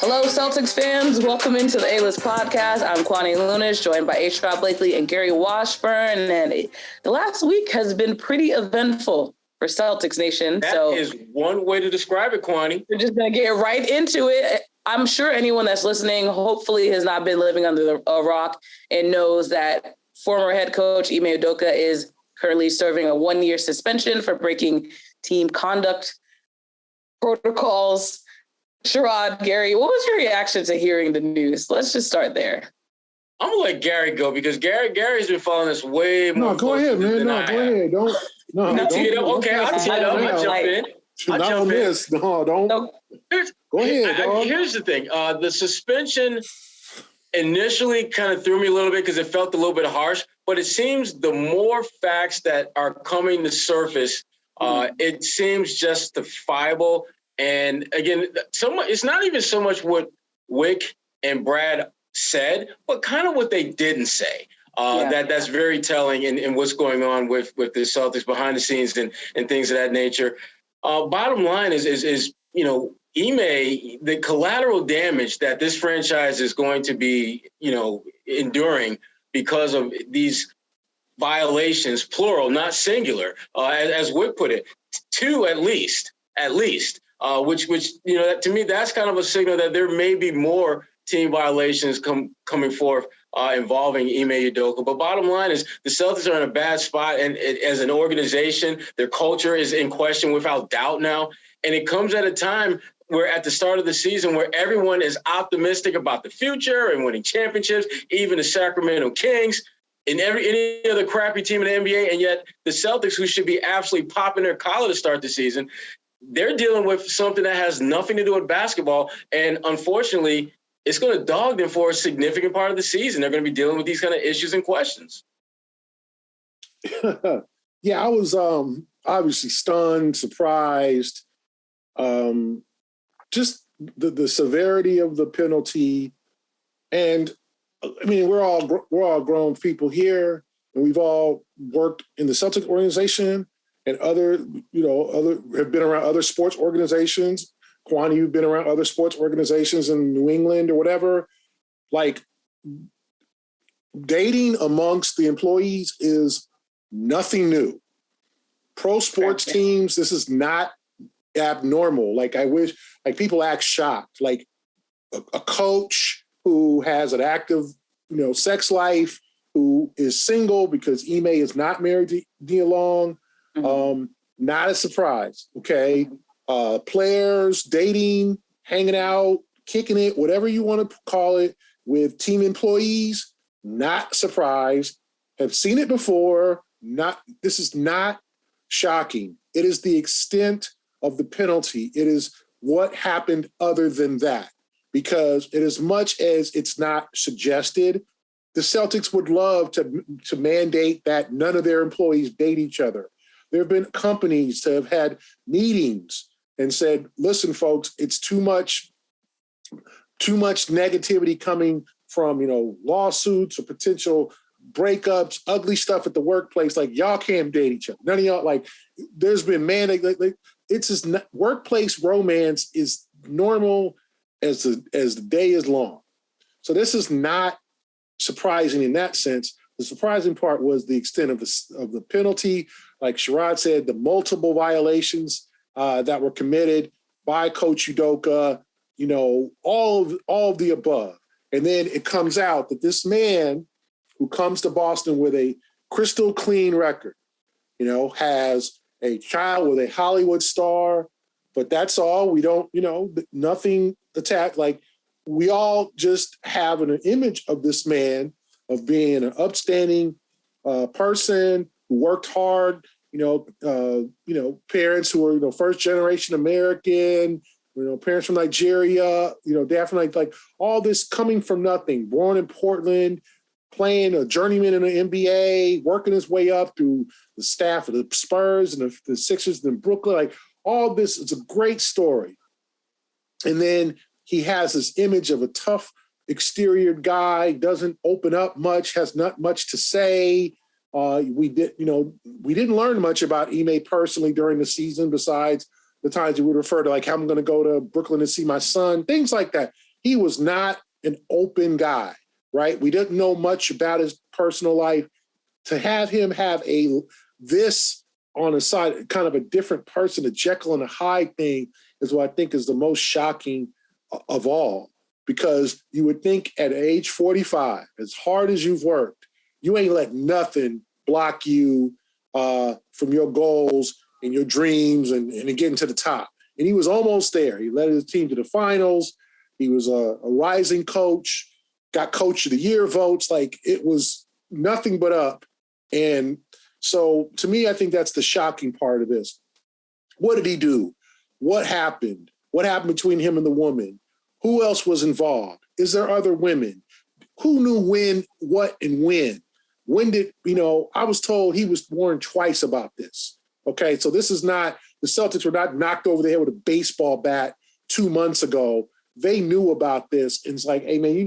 Hello, Celtics fans. Welcome into the A-List podcast. I'm Kwani Lunis, joined by Sherrod Blakely and Gary Washburn. And the last week has been pretty eventful for Celtics Nation. That is one way to describe it, Kwani. We're just going to get right into it. I'm sure anyone that's listening hopefully has not been living under a rock and knows that former head coach Ime Udoka is currently serving a 1-year suspension for breaking team conduct protocols. Sherrod, Gary, what was your reaction to hearing the news? Let's just start there. I'm going to let Gary go because Gary's been following this way more. No, go ahead, man. No, go ahead. I'll tee it up. Okay, I'll tee it up. I'll jump in. Not on this. No, don't. Go ahead, dog. Here's the thing. The suspension initially kind of threw me a little bit because it felt a little bit harsh, but it seems the more facts that are coming to surface, it seems justifiable. And again, it's not even so much what Wick and Brad said, but kind of what they didn't say. That's very telling in what's going on with the Celtics behind the scenes and things of that nature. Bottom line is Ime, the collateral damage that this franchise is going to be, enduring because of these violations, plural, not singular, as Wick put it, 2 at least. Which to me, that's kind of a signal that there may be more team violations coming forth involving Ime Udoka. But bottom line is the Celtics are in a bad spot, and as an organization, their culture is in question without doubt now. And it comes at a time where at the start of the season where everyone is optimistic about the future and winning championships, even the Sacramento Kings and any other crappy team in the NBA. And yet the Celtics, who should be absolutely popping their collar to start the season, they're dealing with something that has nothing to do with basketball. And unfortunately, it's going to dog them for a significant part of the season. They're going to be dealing with these kind of issues and questions. Yeah, I was obviously stunned, surprised. Just the severity of the penalty. And I mean, we're all grown people here, and we've all worked in the Celtic organization. And other have been around other sports organizations. Kwani, you've been around other sports organizations in New England or whatever. Like, dating amongst the employees is nothing new. Pro sports teams, this is not abnormal. Like, I wish, like, people act shocked. Like, a coach who has an active, sex life, who is single because Ime is not married to Nia Long. Not a surprise. Okay. Players dating, hanging out, kicking it, whatever you want to call it, with team employees, not surprised. Have seen it before. This is not shocking. It is the extent of the penalty. It is what happened other than that. Because it, as much as it's not suggested, the Celtics would love to mandate that none of their employees date each other. There have been companies that have had meetings and said, listen, folks, it's too much negativity coming from, lawsuits or potential breakups, ugly stuff at the workplace. Like, y'all can't date each other. None of y'all, like, there's been it's just workplace romance is normal as the day is long. So this is not surprising in that sense. The surprising part was the extent of the penalty. Like Sherrod said, the multiple violations that were committed by Coach Udoka, all of the above. And then it comes out that this man who comes to Boston with a crystal clean record, has a child with a Hollywood star, but that's all. We don't, nothing attacked. Like, we all just have an image of this man of being an upstanding person who worked hard, parents who are, first generation American, parents from Nigeria, definitely like all this coming from nothing, born in Portland, playing a journeyman in the NBA, working his way up through the staff of the Spurs and the Sixers in Brooklyn. Like, all this, it's a great story. And then he has this image of a tough exterior guy, doesn't open up much, has not much to say. We didn't learn much about Ime personally during the season, besides the times he would refer to, like, I'm going to go to Brooklyn to see my son, things like that. he was not an open guy, right? We didn't know much about his personal life. To have him have this on the side, kind of a different person, a Jekyll and a Hyde thing, is what I think is the most shocking of all. Because you would think at age 45, as hard as you've worked, you ain't let nothing block you from your goals and your dreams and getting to the top. And he was almost there. He led his team to the finals. He was a rising coach, got Coach of the Year votes. Like, it was nothing but up. And so to me, I think that's the shocking part of this. What did he do? What happened? What happened between him and the woman? Who else was involved? Is there other women? Who knew when, what, and when? When did, I was told he was warned twice about this. Okay, so this is not, the Celtics were not knocked over the head with a baseball bat 2 months ago. They knew about this, and it's like, hey, man, you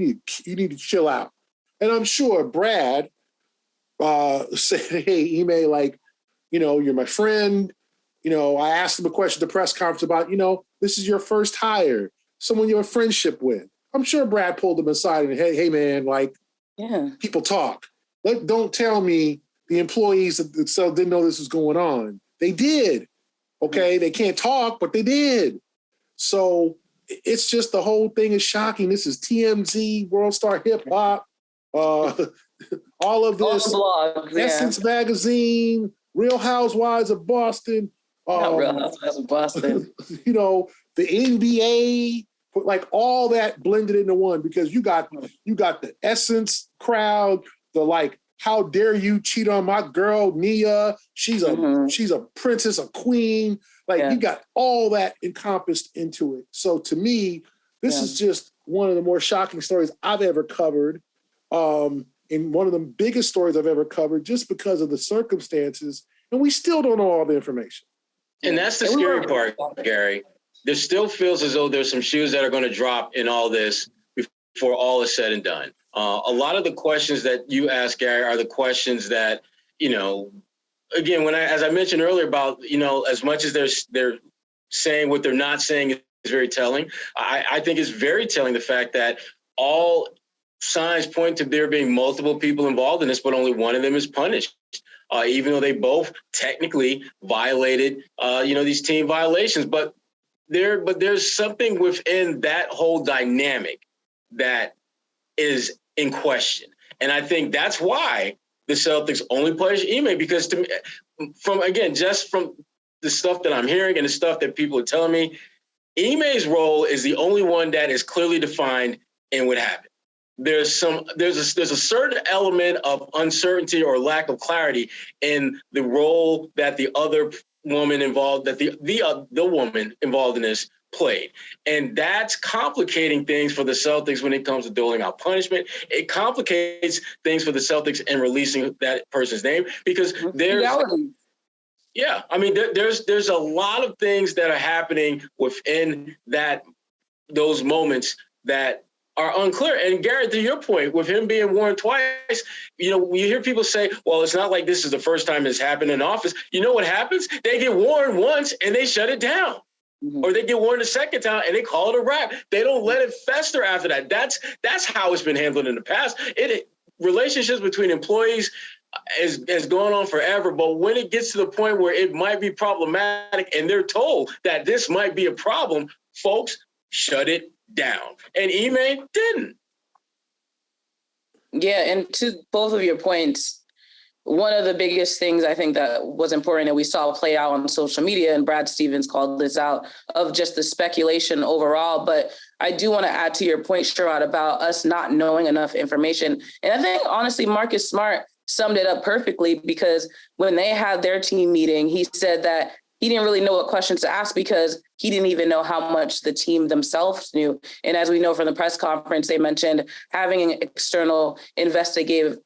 need to chill out. And I'm sure Brad said, hey, Ime, like, you're my friend. I asked him a question at the press conference about, this is your first hire, someone you're a friendship with. I'm sure Brad pulled him aside and, hey, man, like, people talk. Don't tell me the employees that didn't know this was going on. They did. Okay, they can't talk, but they did. So it's just, the whole thing is shocking. This is TMZ, World Star Hip Hop, all of this, blogs, Essence Magazine, Real Housewives of Boston. Not Real Housewives of Boston. The NBA, like, all that blended into one, because you got the Essence crowd, the like, how dare you cheat on my girl Nia? She's a princess, a queen. Like, you got all that encompassed into it. So to me, this is just one of the more shocking stories I've ever covered, and one of the biggest stories I've ever covered, just because of the circumstances. And we still don't know all the information. And that's the scary part, Gary. There still feels as though there's some shoes that are going to drop in all this before all is said and done. A lot of the questions that you ask, Gary, are the questions that, again, as I mentioned earlier about, as much as they're saying what they're not saying is very telling. I think it's very telling, the fact that all signs point to there being multiple people involved in this, but only one of them is punished. Even though they both technically violated, these team violations, but there's something within that whole dynamic that is in question. And I think that's why the Celtics only punish Ime, because to me, from the stuff that I'm hearing and the stuff that people are telling me, Ime's role is the only one that is clearly defined in what happened. There's a certain element of uncertainty or lack of clarity in the role that the other woman involved, that the woman involved in this played. And that's complicating things for the Celtics when it comes to doling out punishment. It complicates things for the Celtics in releasing that person's name, because there's a lot of things that are happening within those moments that are unclear. And Garrett, to your point, with him being warned twice, you hear people say, well, it's not like this is the first time it's happened in office. You know what happens? They get warned once and they shut it down. Mm-hmm. Or they get warned a second time and they call it a wrap. They don't let it fester after that. That's how it's been handled in the past. Relationships between employees has gone on forever, but when it gets to the point where it might be problematic and they're told that this might be a problem, folks, shut it down. And Ime didn't. Yeah, and to both of your points, one of the biggest things I think that was important that we saw play out on social media, and Brad Stevens called this out, of just the speculation overall. But I do want to add to your point, Sherrod, about us not knowing enough information. And I think, honestly, Marcus Smart summed it up perfectly, because when they had their team meeting, he said that he didn't really know what questions to ask because he didn't even know how much the team themselves knew. And as we know from the press conference, they mentioned having an external investigative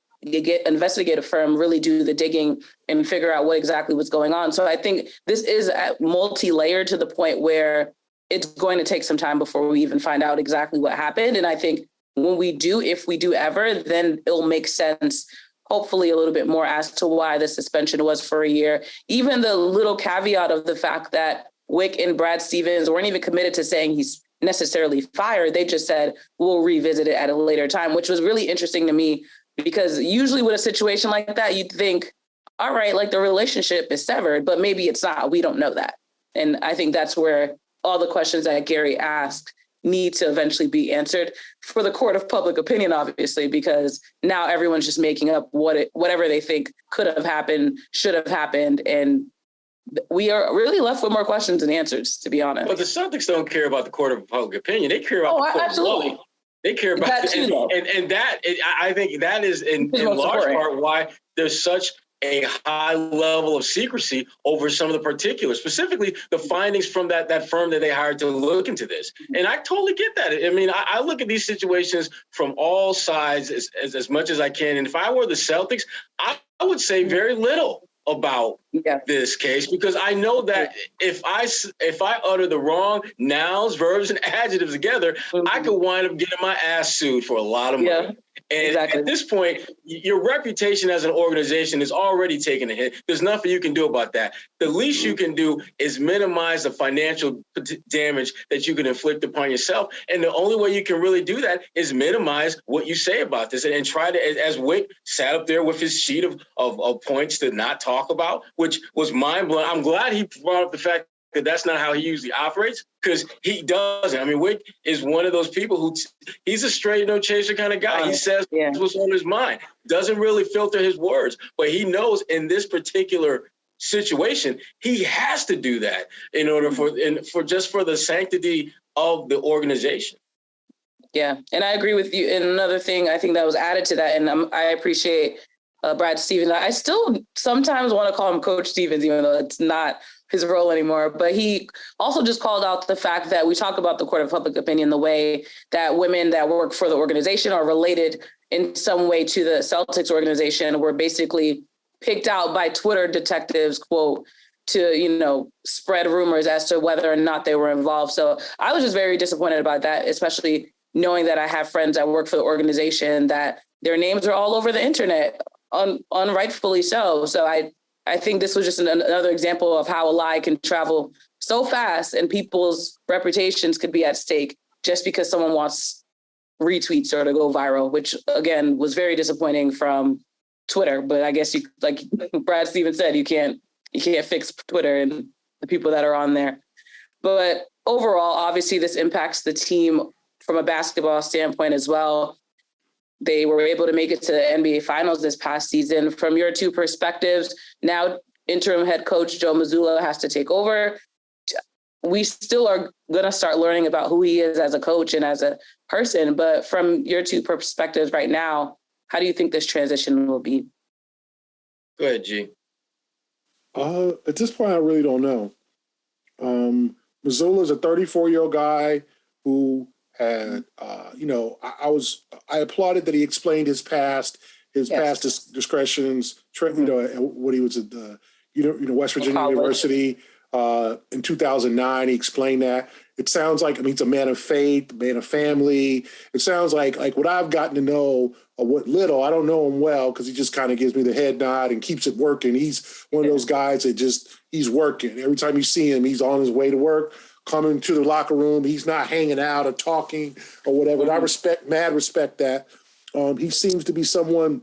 firm really do the digging and figure out what exactly was going on. So I think this is multi-layered to the point where it's going to take some time before we even find out exactly what happened. And I think when we do, if we do ever, then it'll make sense, hopefully a little bit more, as to why the suspension was for a year. Even the little caveat of the fact that Wick and Brad Stevens weren't even committed to saying he's necessarily fired. They just said, we'll revisit it at a later time, which was really interesting to me, because usually with a situation like that, you'd think, all right, like the relationship is severed, but maybe it's not. We don't know that. And I think that's where all the questions that Gary asked need to eventually be answered for the court of public opinion, obviously, because now everyone's just making up whatever they think could have happened, should have happened. And we are really left with more questions than answers, to be honest. But the Celtics don't care about the court of public opinion. They care about the court absolutely. of law. They care about that too, I think that is in large part why there's such a high level of secrecy over some of the particulars, specifically the findings from that firm that they hired to look into this. And I totally get that. I mean, I look at these situations from all sides as much as I can. And if I were the Celtics, I would say very little about this case, because I know that if I utter the wrong nouns, verbs, and adjectives together, I could wind up getting my ass sued for a lot of money. And at this point, your reputation as an organization is already taking a hit. There's nothing you can do about that. The least you can do is minimize the financial damage that you can inflict upon yourself. And the only way you can really do that is minimize what you say about this and try to, as Wick sat up there with his sheet of points to not talk about, which was mind-blowing. I'm glad he brought up the fact that that's not how he usually operates, because he doesn't. I mean, Wick is one of those people he's a straight no chaser kind of guy. He says what's on his mind, doesn't really filter his words, but he knows in this particular situation, he has to do that in order for the sanctity of the organization. Yeah, and I agree with you. And another thing I think that was added to that, and I appreciate Brad Stevens. I still sometimes want to call him Coach Stevens, even though it's not his role anymore. But he also just called out the fact that we talk about the court of public opinion, the way that women that work for the organization are related in some way to the Celtics organization were basically picked out by Twitter detectives, quote, to, spread rumors as to whether or not they were involved. So I was just very disappointed about that, especially knowing that I have friends that work for the organization that their names are all over the internet, unrightfully so. So I think this was just another example of how a lie can travel so fast and people's reputations could be at stake just because someone wants retweets or to go viral, which again was very disappointing from Twitter. But I guess like Brad Stevens said, you can't fix Twitter and the people that are on there. But overall, obviously this impacts the team from a basketball standpoint as well. They were able to make it to the NBA Finals this past season. From your two perspectives, now interim head coach Joe Mazzulla has to take over. We still are going to start learning about who he is as a coach and as a person. But from your two perspectives right now, how do you think this transition will be? Go ahead, G. At this point, I really don't know. Mazzulla is a 34-year-old guy who had, I applauded that he explained his past discretions, what he was at the, West Virginia University in 2009. He explained that. It sounds like, he's a man of faith, man of family. It sounds like what I've gotten to know, or what little, I don't know him well because he just kind of gives me the head nod and keeps it working. He's one of those guys that he's working. Every time you see him, he's on his way to work, coming to the locker room. He's not hanging out or talking or whatever. And I respect that. He seems to be someone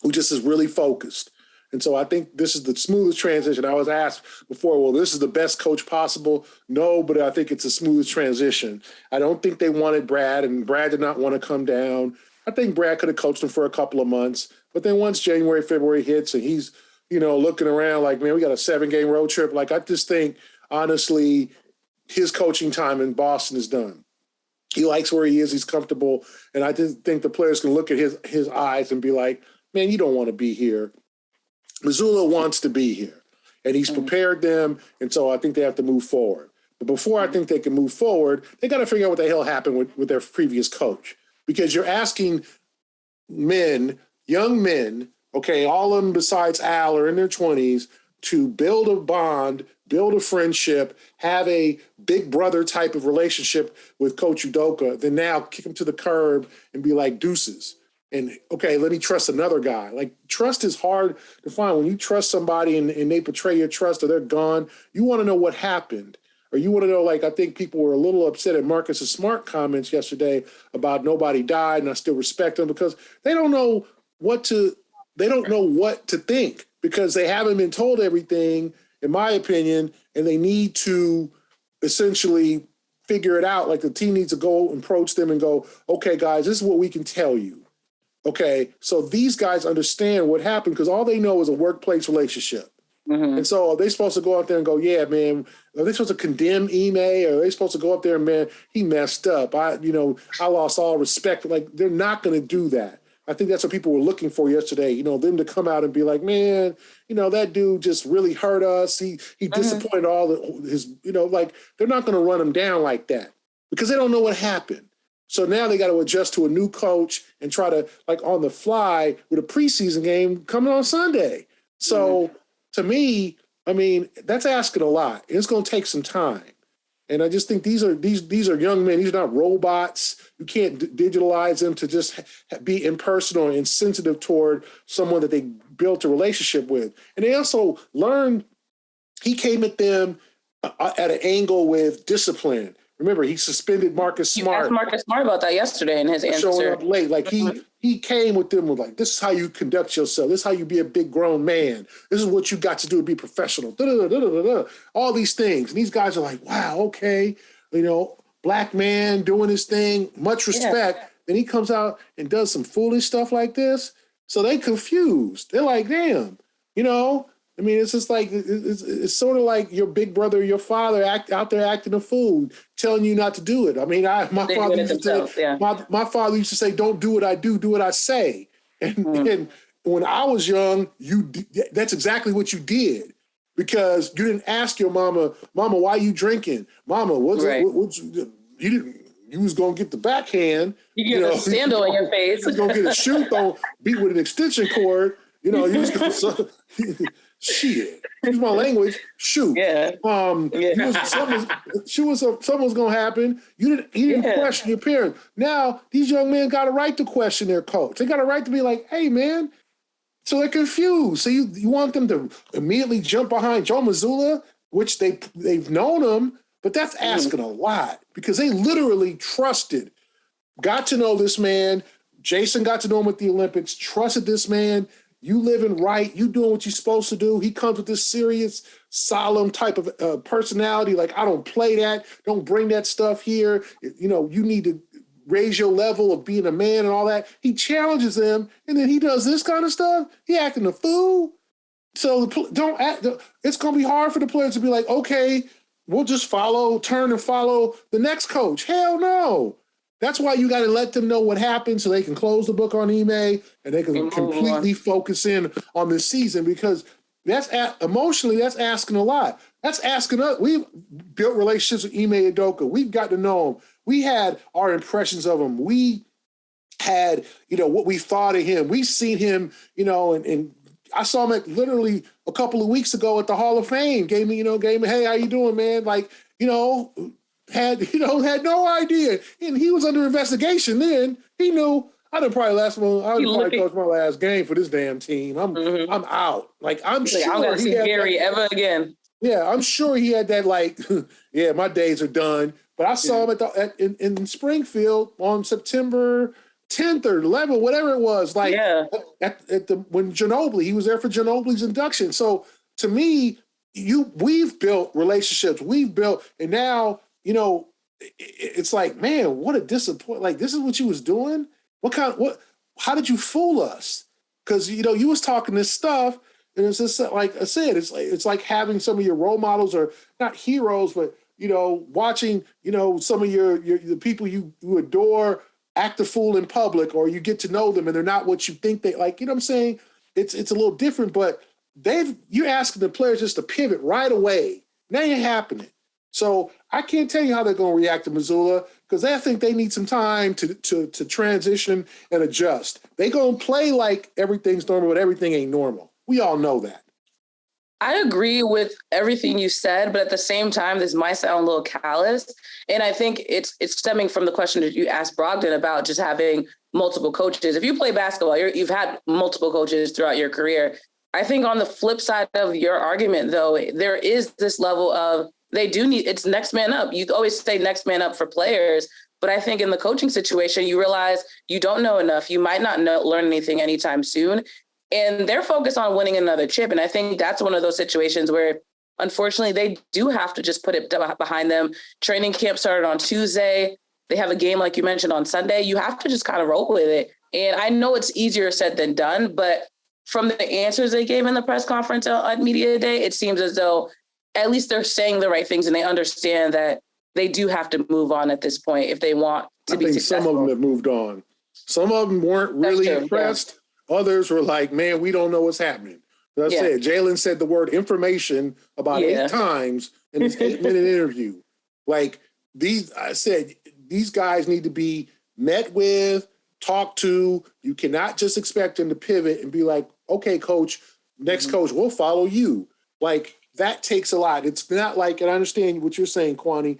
who just is really focused. And so I think this is the smoothest transition. I was asked before, well, this is the best coach possible. No, but I think it's the smoothest transition. I don't think they wanted Brad, and Brad did not want to come down. I think Brad could have coached him for a couple of months. But then once January, February hits and he's, looking around like, man, we got a 7-game road trip. Like, I just think, honestly, his coaching time in Boston is done. He likes where he is. He's comfortable. And I just think the players can look at his eyes and be like, man, you don't want to be here. Mazzulla wants to be here, and he's prepared them, and so I think they have to move forward. But before I think they can move forward, they got to figure out what the hell happened with their previous coach, because you're asking young men, okay, all of them besides Al are in their 20s, to build a bond, build a friendship, have a big brother type of relationship with Coach Udoka, then now kick him to the curb and be like, deuces. And, okay, let me trust another guy. Like, trust is hard to find. When you trust somebody and they betray your trust or they're gone, you want to know what happened. Or you want to know, like, I think people were a little upset at Marcus Smart comments yesterday about nobody died, and I still respect them because they don't know what to think because they haven't been told everything, in my opinion, and they need to essentially figure it out. Like the team needs to go approach them and go, okay, guys, this is what we can tell you. Okay, so these guys understand what happened because all they know is a workplace relationship. Mm-hmm. And so are they supposed to go out there and go, yeah, man, are they supposed to condemn Ime, or are they supposed to go up there and, man, he messed up. I lost all respect. Like, they're not going to do that. I think that's what people were looking for yesterday, them to come out and be like, man, that dude just really hurt us. He disappointed all his, like, they're not going to run him down like that because they don't know what happened. So now they got to adjust to a new coach and try to, like, on the fly with a preseason game coming on Sunday. So to me, I mean, that's asking a lot. It's going to take some time. And I just think these are young men. These are not robots. You can't digitalize them to just be impersonal and sensitive toward someone that they built a relationship with. And they also learned he came at them at an angle with discipline. Remember, he suspended Marcus Smart. You asked Marcus Smart about that yesterday in his answer. Showing up late. Like, he came with them with, like, this is how you conduct yourself. This is how you be a big grown man. This is what you got to do to be professional. All these things. And these guys are like, wow, okay. Black man doing his thing. Much respect. Yeah. Then he comes out and does some foolish stuff like this. So they confused. They're like, damn, I mean, it's just like, it's sort of like your big brother or your father out there acting a fool, telling you not to do it. I mean, my father used to say, don't do what I do what I say. And when I was young, that's exactly what you did because you didn't ask your mama, why you drinking? Mama, you was going to get the backhand. You get a sandal in your face. You was going to get a shoe thrown, beat with an extension cord. You was going to... Shit, use my language. Shoot. Yeah. Something was gonna happen. You didn't question your parents. Now these young men got a right to question their coach. They got a right to be like, hey, man. So they're confused. So you want them to immediately jump behind Joe Mazzulla, which they've known him, but that's asking a lot because they literally got to know this man. Jason got to know him at the Olympics, trusted this man. You living right. You doing what you're supposed to do. He comes with this serious, solemn type of personality. Like, I don't play that. Don't bring that stuff here. You need to raise your level of being a man and all that. He challenges them, and then he does this kind of stuff. He acting a fool. So it's going to be hard for the players to be like, okay, we'll just turn and follow the next coach. Hell no. That's why you got to let them know what happened so they can close the book on Ime and they can completely focus in on this season because that's asking a lot. That's asking us. We've built relationships with Ime Udoka. We've got to know him. We had our impressions of him. We had, what we thought of him. We've seen him, and I saw him literally a couple of weeks ago at the Hall of Fame. Gave me, hey, how you doing, man? Like, had no idea. And he was under investigation then. He knew I didn't probably coach my last game for this damn team. I'm out. Like, I'm sure I'm gonna see Gary ever again. Yeah, I'm sure he had that, like, yeah, my days are done. But I saw him in Springfield on September 10th or 11th, whatever it was. Like, when Ginobili, he was there for Ginobili's induction. So to me, we've built relationships. And now, it's like, man, what a disappointment. Like, this is what you was doing? How did you fool us? Because, you was talking this stuff, and it's just like I said, it's like having some of your role models, or not heroes, but, watching, some of the people you adore act a fool in public, or you get to know them and they're not what you think they like. You know what I'm saying? It's a little different, but you're asking the players just to pivot right away. That ain't happening. So I can't tell you how they're going to react to Mazzulla because I think they need some time to transition and adjust. They're going to play like everything's normal, but everything ain't normal. We all know that. I agree with everything you said, but at the same time, this might sound a little callous. And I think it's stemming from the question that you asked Brogdon about just having multiple coaches. If you play basketball, you've had multiple coaches throughout your career. I think on the flip side of your argument, though, there is this level of they do need, it's next man up. You always say next man up for players, but I think in the coaching situation, you realize you don't know enough. You might not learn anything anytime soon. And they're focused on winning another chip. And I think that's one of those situations where, unfortunately, they do have to just put it behind them. Training camp started on Tuesday. They have a game, like you mentioned, on Sunday. You have to just kind of roll with it. And I know it's easier said than done, but from the answers they gave in the press conference on Media Day, it seems as though at least they're saying the right things and they understand that they do have to move on at this point if they want to be successful. Some of them have moved on. Some of them weren't really impressed. Yeah. Others were like, man, we don't know what's happening. As I said, Jalen said the word information about 8 times in his 8-minute interview. Like these guys need to be met with, talked to. You cannot just expect them to pivot and be like, okay, coach, next coach, we'll follow you. Like that takes a lot. It's not like, and I understand what you're saying, Kwani.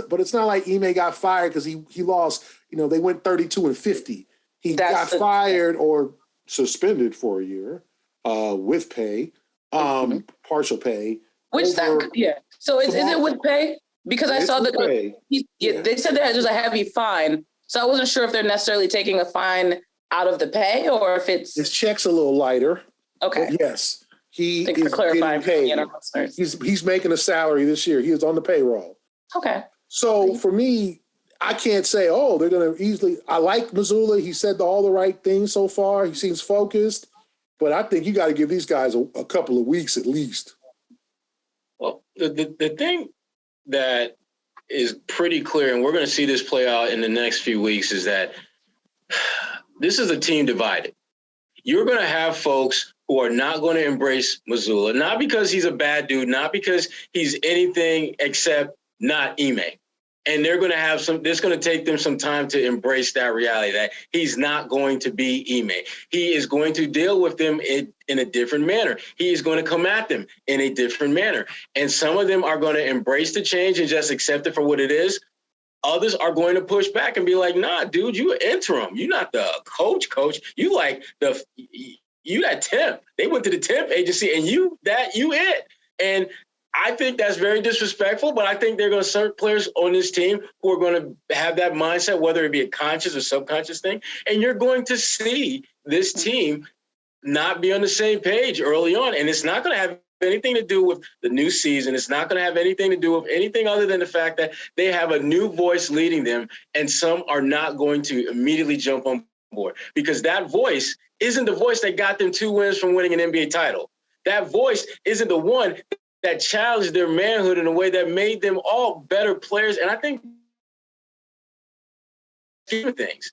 But it's not like Ime got fired because he lost. They went 32-50. He got fired or suspended for a year with pay, partial pay. So is it with pay? Because I saw they said that there's a heavy fine. So I wasn't sure if they're necessarily taking a fine out of the pay or if it's his check's a little lighter. Okay. But yes, he is getting paid. He's making a salary this year. He is on the payroll. Okay. So for me, I can't say, they're going to easily. I like Mazzulla. He said all the right things so far. He seems focused, but I think you got to give these guys a couple of weeks at least. Well, the thing that is pretty clear, and we're going to see this play out in the next few weeks, is that this is a team divided. You're going to have folks who are not going to embrace Mazzulla, not because he's a bad dude, not because he's anything except not Ime. And they're going to have it's going to take them some time to embrace that reality that he's not going to be Ime. He is going to deal with them in a different manner. He is going to come at them in a different manner. And some of them are going to embrace the change and just accept it for what it is. Others are going to push back and be like, nah, dude, you interim. You're not the coach. You like you that temp. They went to the temp agency and you it. And I think that's very disrespectful, but I think there are going to be certain players on this team who are going to have that mindset, whether it be a conscious or subconscious thing. And you're going to see this team not be on the same page early on. And it's not going to have anything to do with the new season. It's not going to have anything to do with anything other than the fact that they have a new voice leading them, and some are not going to immediately jump on board because that voice isn't the voice that got them 2 wins from winning an NBA title. That voice isn't the one that challenged their manhood in a way that made them all better players. And I think things.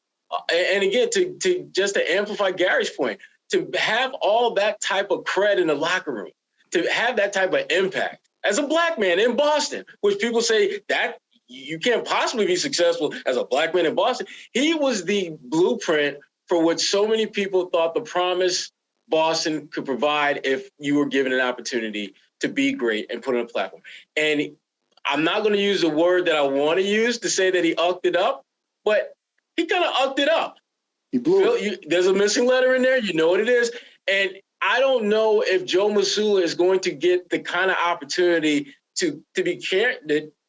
And again, to amplify Gary's point, to have all that type of cred in the locker room, to have that type of impact as a black man in Boston, which people say that you can't possibly be successful as a black man in Boston. He was the blueprint for what so many people thought the promise Boston could provide if you were given an opportunity to be great and put on a platform. And I'm not going to use the word that I want to use to say that he ucked it up, but he kind of ucked it up. He blew it. There's a missing letter in there. You know what it is. And I don't know if Joe Mazzulla is going to get the kind of opportunity to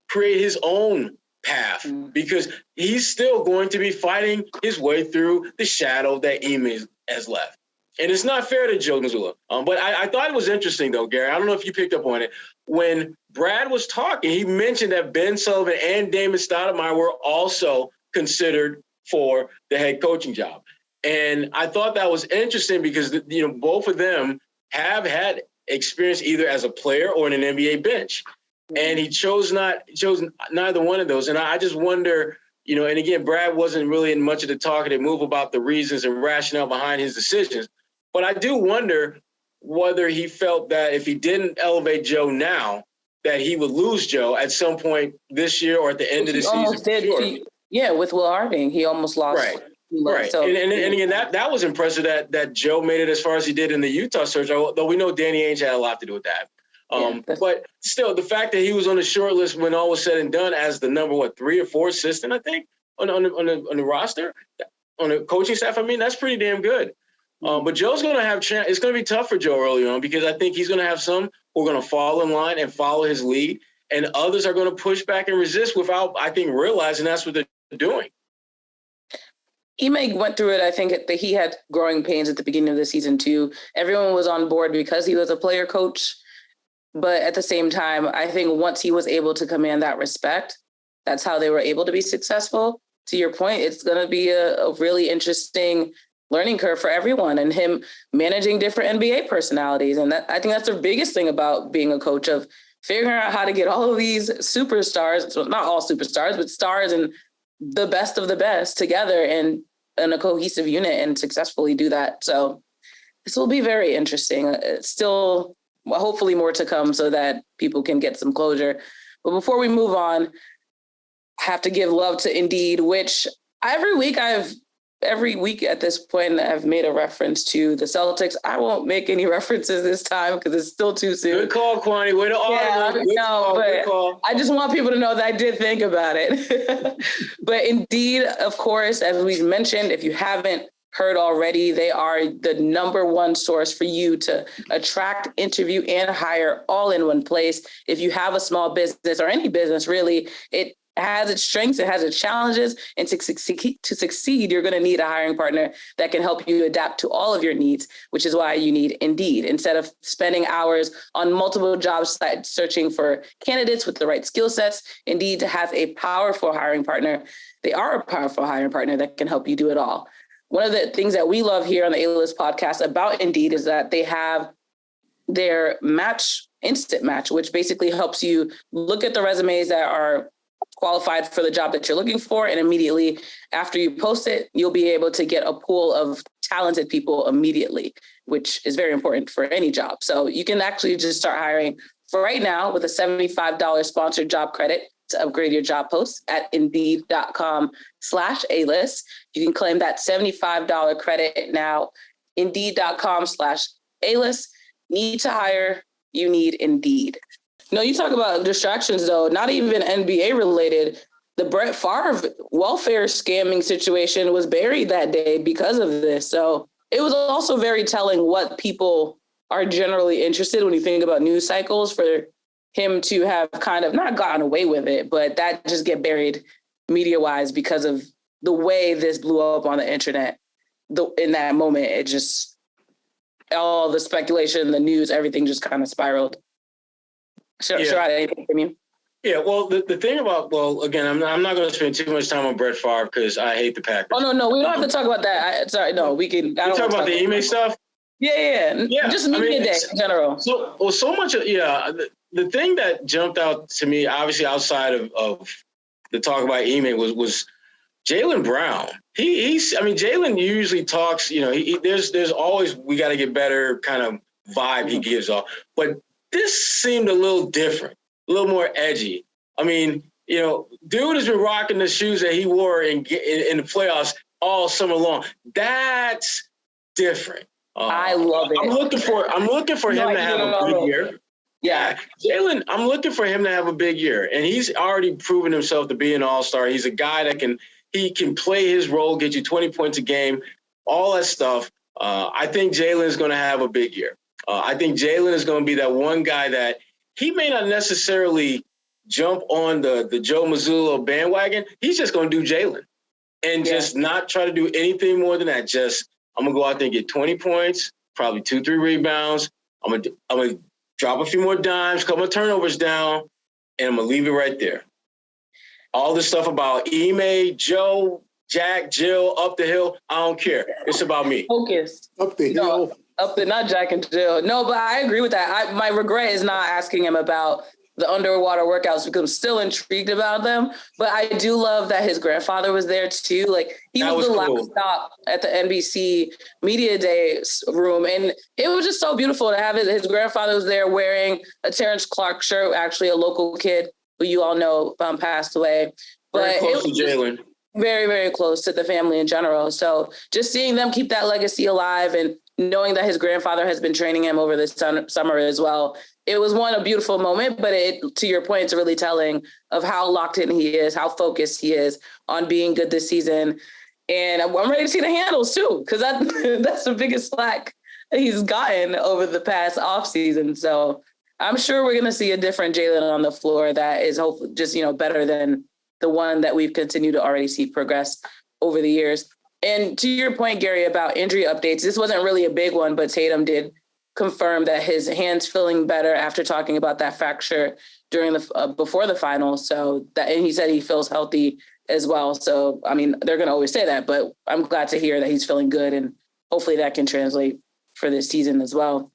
create his own path because he's still going to be fighting his way through the shadow that Ime has left. And it's not fair to Joe Mazzulla. But I thought it was interesting, though, Gary. I don't know if you picked up on it. When Brad was talking, he mentioned that Ben Sullivan and Damon Stoudemire were also considered for the head coaching job. And I thought that was interesting because, both of them have had experience either as a player or in an NBA bench. And he chose neither one of those. And I just wonder, and again, Brad wasn't really in much of the talkative move about the reasons and rationale behind his decisions. But I do wonder whether he felt that if he didn't elevate Joe now, that he would lose Joe at some point this year or at the end of the season. With Will Harding, he almost lost. Right. So, and again, that was impressive that Joe made it as far as he did in the Utah search, though we know Danny Ainge had a lot to do with that. But still, the fact that he was on the short list when all was said and done as the number, 3 or 4 assistant, I think, on the roster, on the coaching staff, that's pretty damn good. But Joe's going to have it's going to be tough for Joe early on because I think he's going to have some who are going to fall in line and follow his lead. and others are going to push back and resist without, I think, realizing that's what they're doing. Ime went through it. I think that he had growing pains at the beginning of the season too. Everyone was on board because he was a player coach. But at the same time, I think once he was able to command that respect, that's how they were able to be successful. To your point, it's going to be a really interesting learning curve for everyone, and him managing different NBA personalities. And I think that's the biggest thing about being a coach, of figuring out how to get all of these superstars, so not all superstars, but stars and the best of the best together in a cohesive unit and successfully do that. So this will be very interesting. It's still hopefully more to come so that people can get some closure. But before we move on, I have to give love to Indeed, which every week at this point, I've made a reference to the Celtics. I won't make any references this time because it's still too soon. Good call, Kwani. Way to but I just want people to know that I did think about it. But Indeed, of course, as we mentioned, if you haven't heard already, they are the number one source for you to attract, interview, and hire all in one place. If you have a small business or any business, really, it has its strengths, it has its challenges, and to succeed, you're going to need a hiring partner that can help you adapt to all of your needs, which is why you need Indeed. Instead of spending hours on multiple job sites searching for candidates with the right skill sets, Indeed has a powerful hiring partner. They are a powerful hiring partner that can help you do it all. One of the things that we love here on the A-List podcast about Indeed is that they have their instant match, which basically helps you look at the resumes that are qualified for the job that you're looking for. And immediately after you post it, you'll be able to get a pool of talented people immediately, which is very important for any job. So you can actually just start hiring for right now with a $75 sponsored job credit to upgrade your job post at Indeed.com/A-List. You can claim that $75 credit now. Indeed.com/A-List. Need to hire, you need Indeed. No, you talk about distractions, though, not even NBA related. The Brett Favre welfare scamming situation was buried that day because of this. So it was also very telling what people are generally interested when you think about news cycles, for him to have kind of not gotten away with it, but that just get buried media-wise because of the way this blew up on the internet. In that moment, it just, all the speculation, the news, everything just kind of spiraled. Sherrod, anything from you? Yeah, well, the thing about, again, I'm not going to spend too much time on Brett Favre because I hate the Packers. Oh, no, we don't have to talk about that. We can. You talk about the Ime stuff? Yeah. Just media day in general. So much of, the thing that jumped out to me, obviously outside of the talk about Ime was Jaylen Brown. Jaylen usually talks, there's always, we got to get better kind of vibe he gives off. But this seemed a little different, a little more edgy. I mean, dude has been rocking the shoes that he wore in the playoffs all summer long. That's different. I love it. I'm looking for him to have a good year. Yeah, Jaylen, I'm looking for him to have a big year, and he's already proven himself to be an all-star. He's a guy that can play his role, get you 20 points a game, all that stuff. I think Jaylen is going to have a big year. I think Jaylen is going to be that one guy that he may not necessarily jump on the Joe Mazzulla bandwagon. He's just going to do Jaylen and just not try to do anything more than that. Just, I'm going to go out there and get 20 points, probably 2-3 rebounds. I'm going to drop a few more dimes, couple of turnovers down, and I'm going to leave it right there. All this stuff about Ime, Joe, Jack, Jill, up the hill, I don't care. It's about me. Focused. Up the hill. Not Jack and Jill. No, but I agree with that. My regret is not asking him about the underwater workouts because I'm still intrigued about them. But I do love that his grandfather was there too. Like, he was the last stop at the NBC Media Day room. And it was just so beautiful to have his grandfather was there wearing a Terrence Clark shirt, actually a local kid who you all know passed away. Very close to Jaylen. Very, very close to the family in general. So just seeing them keep that legacy alive and knowing that his grandfather has been training him over this summer as well. It was a beautiful moment, but to your point, it's really telling of how locked in he is, how focused he is on being good this season. And I'm ready to see the handles too, because that's the biggest slack that he's gotten over the past offseason. So I'm sure we're going to see a different Jalen on the floor that is hopefully just, better than the one that we've continued to already see progress over the years. And to your point, Gary, about injury updates, this wasn't really a big one, but Tatum did confirm that his hand's feeling better after talking about that fracture during the before the finals. So that, and he said he feels healthy as well. So, I mean, they're going to always say that, but I'm glad to hear that he's feeling good, and hopefully that can translate for this season as well.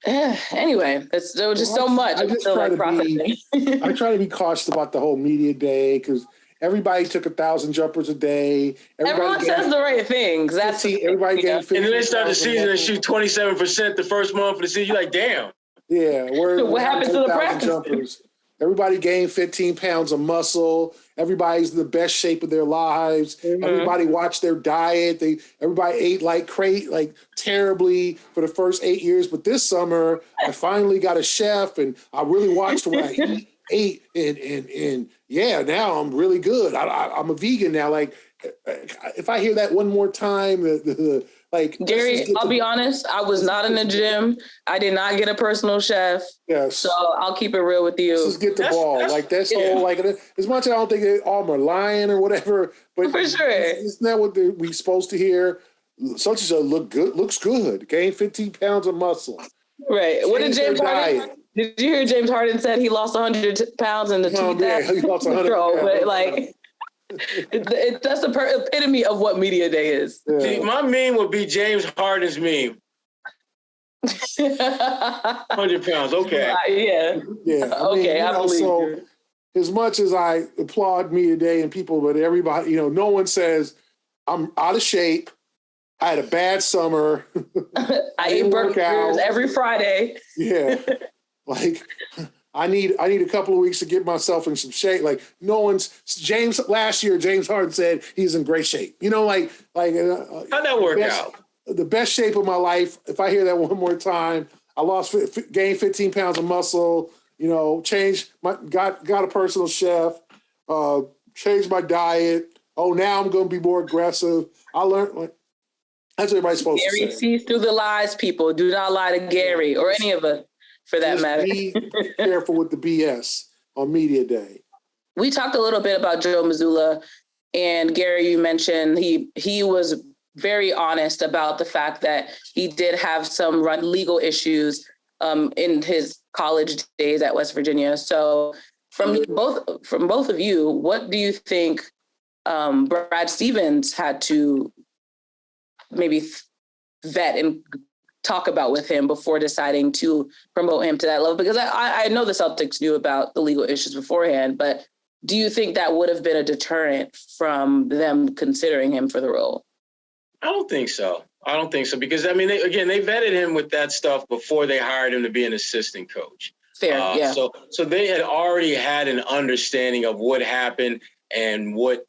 Anyway, there was just so much. I try to be cautious about the whole media day because everybody took 1,000 jumpers a day. Everyone says the right things. Everybody getting 15. And then they start the season and shoot 27% the first month of the season. You're like, damn. Yeah. What happens to the practice? Jumpers. Everybody gained 15 pounds of muscle. Everybody's in the best shape of their lives. Mm-hmm. Everybody watched their diet. Everybody ate like terribly for the first 8 years. But this summer, I finally got a chef, and I really watched what I ate, and yeah, now I'm really good. I'm a vegan now. Like, if I hear that one more time, Gary, I'll be honest, I was not in the gym. I did not get a personal chef. Yes. So I'll keep it real with you. Let's just get the ball. As much as I don't think they all are lying or whatever, but for sure. Isn't that what we supposed to hear? Such as looks good. Gain 15 pounds of muscle. Right. What did James Harden? Did you hear James Harden said he lost 100 pounds in the 2000? He lost 100 pounds. But that's the epitome of what media day is. Yeah. See, my meme would be James Harden's meme. 100 pounds, okay. Yeah. Okay, I believe you. As much as I applaud media day and people, but everybody, no one says I'm out of shape. I had a bad summer. I eat burgers every Friday. Yeah. I need a couple of weeks to get myself in some shape. Last year, James Harden said he's in great shape. How'd that work out? The best shape of my life. If I hear that one more time, I gained 15 pounds of muscle, got a personal chef, changed my diet. Oh, now I'm going to be more aggressive. I learned, that's what everybody's supposed to say. Gary sees through the lies, people. Do not lie to Gary or any of us. For that matter. Be careful with the BS on media day. We talked a little bit about Joe Mazzulla, and Gary, you mentioned he was very honest about the fact that he did have some legal issues in his college days at West Virginia. So from both of you, what do you think Brad Stevens had to maybe vet and talk about with him before deciding to promote him to that level? Because I know the Celtics knew about the legal issues beforehand, but do you think that would have been a deterrent from them considering him for the role? I don't think so. Because, I mean, they vetted him with that stuff before they hired him to be an assistant coach. Fair, yeah. So they had already had an understanding of what happened and what,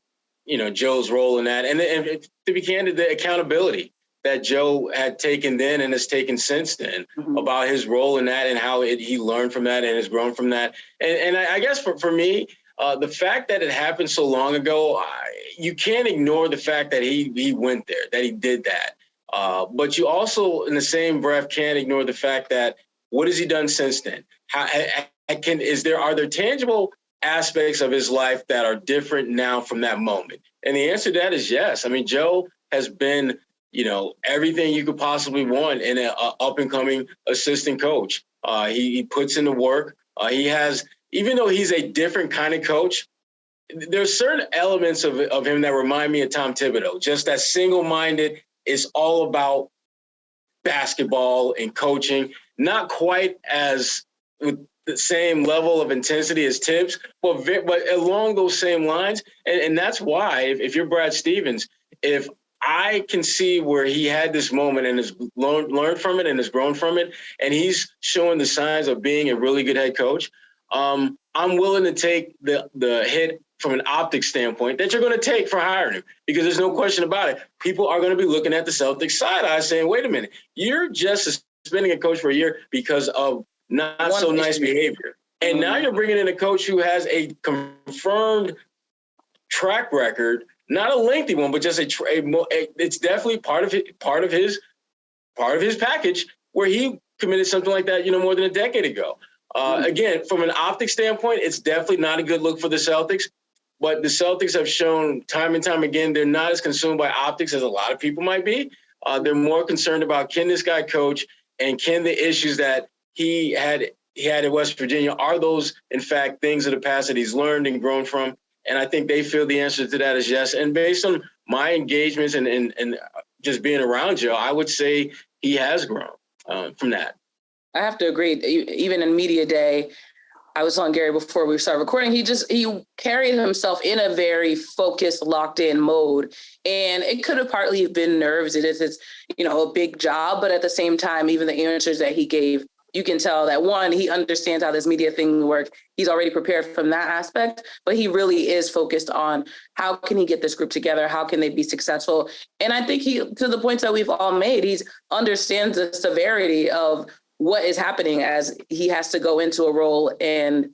Joe's role in that. And to be candid, the accountability that Joe had taken then and has taken since then, mm-hmm. about his role in that and how he learned from that and has grown from that. And I guess for me, the fact that it happened so long ago, you can't ignore the fact that he went there, that he did that. But you also, in the same breath, can't ignore the fact that what has he done since then? Are there tangible aspects of his life that are different now from that moment? And the answer to that is yes. I mean, Joe has been everything you could possibly want in an up-and-coming assistant coach. He puts in the work. He has, even though he's a different kind of coach, there's certain elements of him that remind me of Tom Thibodeau. Just that single-minded, is all about basketball and coaching. Not quite as with the same level of intensity as Tibbs, but along those same lines. And that's why, if you're Brad Stevens, if I can see where he had this moment and has learned from it and has grown from it, and he's showing the signs of being a really good head coach. I'm willing to take the hit from an optics standpoint that you're going to take for hiring him, because there's no question about it. People are going to be looking at the Celtics side eye saying, wait a minute, you're just suspending a coach for a year because of not so nice behavior. And now you're bringing in a coach who has a confirmed track record, not a lengthy one, but just it's definitely part of his package where he committed something like that, more than a decade ago. Again, from an optics standpoint, it's definitely not a good look for the Celtics. But the Celtics have shown time and time again they're not as consumed by optics as a lot of people might be. They're more concerned about, can this guy coach, and can the issues that he had at West Virginia, are those, in fact, things of the past that he's learned and grown from? And I think they feel the answer to that is yes. And based on my engagements and just being around Joe, I would say he has grown from that. I have to agree. Even in media day, I was telling Gary before we started recording, he carried himself in a very focused, locked in mode. And it could have partly been nerves. It is, a big job. But at the same time, even the answers that he gave, you can tell that, one, he understands how this media thing works. He's already prepared from that aspect, but he really is focused on how can he get this group together? How can they be successful? And I think to the points that we've all made, he understands the severity of what is happening as he has to go into a role and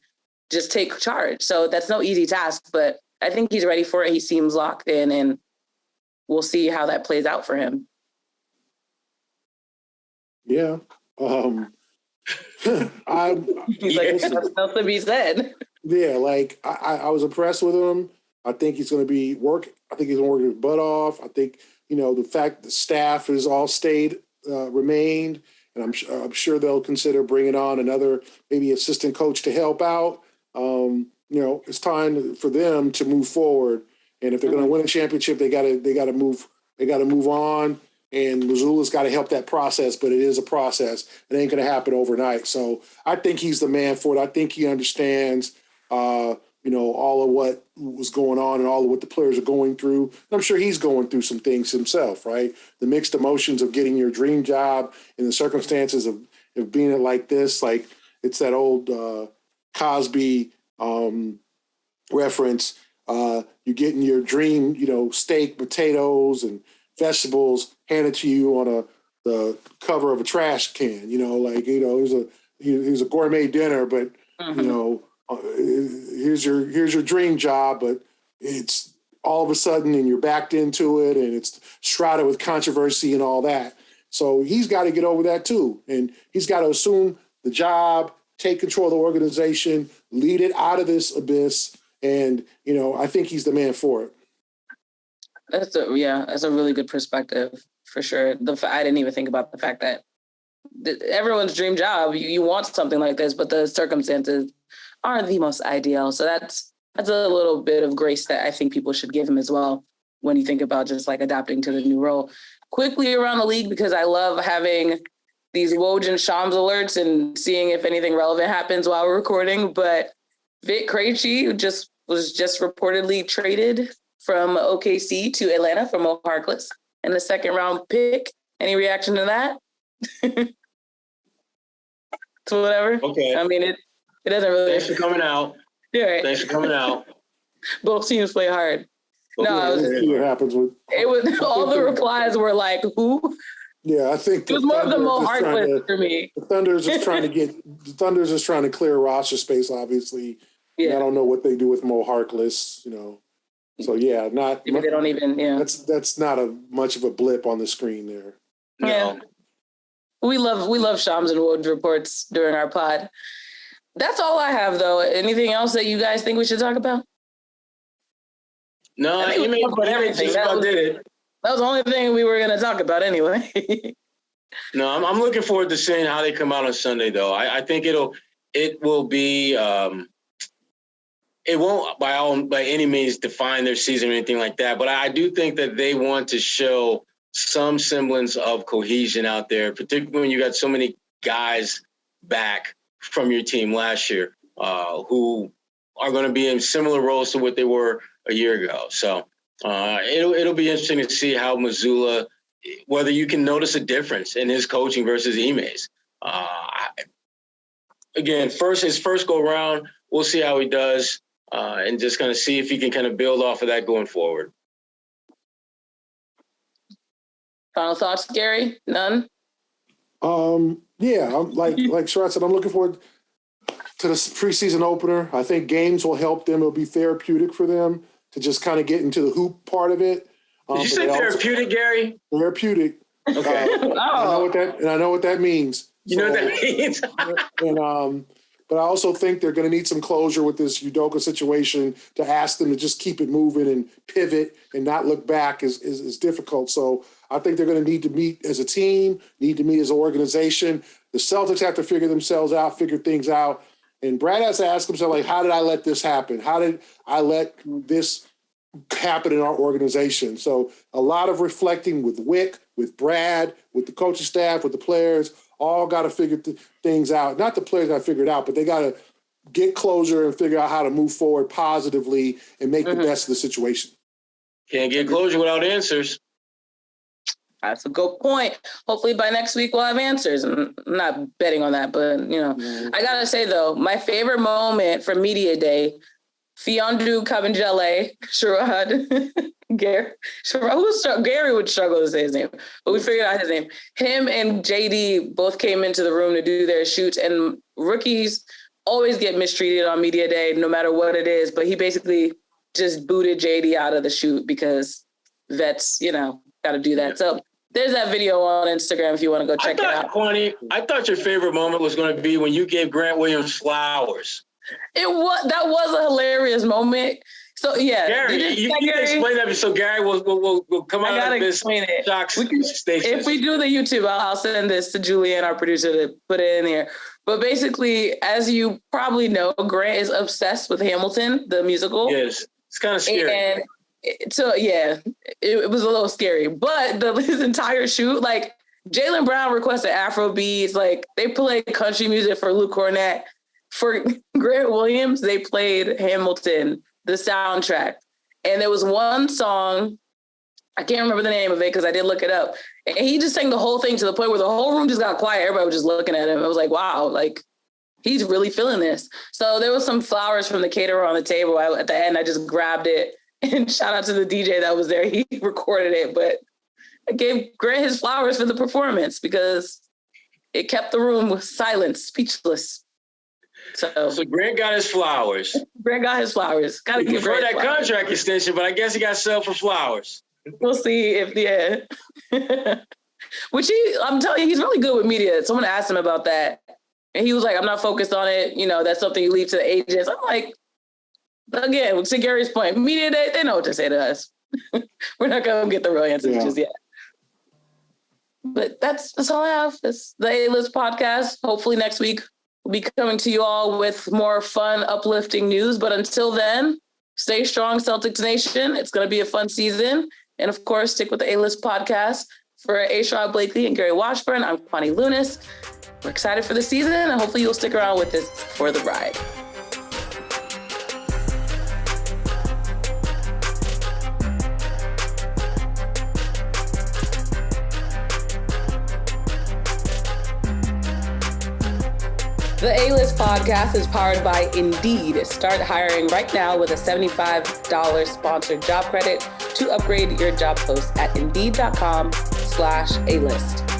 just take charge. So that's no easy task, but I think he's ready for it. He seems locked in, and we'll see how that plays out for him. Yeah. He's like, there's nothing else to be said. Yeah, I was impressed with him. I think he's going to I think he's going to work his butt off. I think, the fact the staff has all remained, and I'm sure they'll consider bringing on another maybe assistant coach to help out. It's time for them to move forward. And if they're going to win a championship, they got to move on. And Mazzulla's got to help that process, but it is a process. It ain't going to happen overnight. So I think he's the man for it. I think he understands, all of what was going on and all of what the players are going through. And I'm sure he's going through some things himself, right? The mixed emotions of getting your dream job in the circumstances of being it like this. Like, it's that old Cosby reference. You're getting your dream, steak, potatoes, and vegetables handed to you on the cover of a trash can. Here's a gourmet dinner, but here's your dream job, but it's all of a sudden and you're backed into it and it's shrouded with controversy and all that. So he's got to get over that too, and he's got to assume the job, take control of the organization, lead it out of this abyss, and I think he's the man for it. That's a really good perspective for sure. I didn't even think about the fact that everyone's dream job, you want something like this, but the circumstances aren't the most ideal. So that's a little bit of grace that I think people should give him as well when you think about just like adapting to the new role. Quickly around the league, because I love having these Woj and Shams alerts and seeing if anything relevant happens while we're recording. But Vit Krejci was just reportedly traded from OKC to Atlanta for Mo Harkless and the second round pick. Any reaction to that? To whatever. Okay. I mean, it doesn't really. Thanks for coming out. Yeah. Right. Thanks for coming out. Both teams play hard. No, what happens with it was all the replies were like, who? Yeah, I think it was more of the Mo Harkless for me. The Thunder's just trying to clear roster space, obviously. Yeah. I don't know what they do with Mo Harkless, So yeah, maybe they don't even. Yeah, that's not much of a blip on the screen there. Yeah, we love Shams and Woj reports during our pod. That's all I have, though. Anything else that you guys think we should talk about? No, you made everything. That was the only thing we were going to talk about anyway. No, I'm looking forward to seeing how they come out on Sunday, though. I think it will be. It won't by any means define their season or anything like that, but I do think that they want to show some semblance of cohesion out there, particularly when you got so many guys back from your team last year who are going to be in similar roles to what they were a year ago. So it'll be interesting to see how Mazzulla, whether you can notice a difference in his coaching versus Ime's. Again, his first go around, we'll see how he does. And just kind of see if he can kind of build off of that going forward. Final thoughts, Gary? None? Yeah, like Sherrod said, I'm looking forward to the preseason opener. I think games will help them. It'll be therapeutic for them to just kind of get into the hoop part of it. Did you say therapeutic, Gary? Therapeutic. Okay. I know what that means. You know what that means? But I also think they're going to need some closure with this Udoka situation. To ask them to just keep it moving and pivot and not look back is difficult. So I think they're going to need to meet as a team, need to meet as an organization. The Celtics have to figure themselves out, figure things out. And Brad has to ask himself, like, how did I let this happen? How did I let this happen in our organization? So a lot of reflecting with Wick, with Brad, with the coaching staff, with the players, all got to figure things out. Not the players got to figure it out, but they got to get closure and figure out how to move forward positively and make the best of the situation. Can't get closure without answers. That's a good point. Hopefully by next week we'll have answers. I'm not betting on that, but, I got to say, though, my favorite moment from Media Day, Fiondu Kabengele, Sherrod, Gary would struggle to say his name, but we figured out his name. Him and JD both came into the room to do their shoots, and rookies always get mistreated on Media Day, no matter what it is, but he basically just booted JD out of the shoot because vets, got to do that. Yeah. So there's that video on Instagram if you want to go check it out. Kwani, I thought your favorite moment was going to be when you gave Grant Williams flowers. That was a hilarious moment. So yeah, Gary, you can explain that. So Gary will come out of this shock station. If we do the YouTube, I'll send this to Julianne, our producer, to put it in here. But basically, as you probably know, Grant is obsessed with Hamilton, the musical. Yes, it's kind of scary. And so yeah, it was a little scary. But his entire shoot, like Jaylen Brown requested Afro beats, like they played country music for Luke Cornett. For Grant Williams, they played Hamilton, the soundtrack. And there was one song, I can't remember the name of it because I did look it up. And he just sang the whole thing to the point where the whole room just got quiet. Everybody was just looking at him. I was like, wow, like he's really feeling this. So there was some flowers from the caterer on the table. At the end, I just grabbed it and shout out to the DJ that was there. He recorded it, but I gave Grant his flowers for the performance because it kept the room silent, speechless. So Grant got his flowers. Grant got his flowers. Got to give Grant that flowers. Contract extension, but I guess he got sold for flowers. We'll see if Which I'm telling you, he's really good with media. Someone asked him about that, and he was like, "I'm not focused on it. That's something you leave to the agents." I'm like, again, to Gary's point, media they know what to say to us. We're not gonna get the real answers just yet. But that's all I have. It's the A-List podcast. Hopefully next week we'll be coming to you all with more fun, uplifting news. But until then, stay strong, Celtics Nation. It's going to be a fun season. And of course, stick with the A-List podcast. For Sherrod Blakely and Gary Washburn, I'm Kwani Lunis. We're excited for the season, and hopefully you'll stick around with us for the ride. The A-List podcast is powered by Indeed. Start hiring right now with a $75 sponsored job credit to upgrade your job post at Indeed.com/A-List.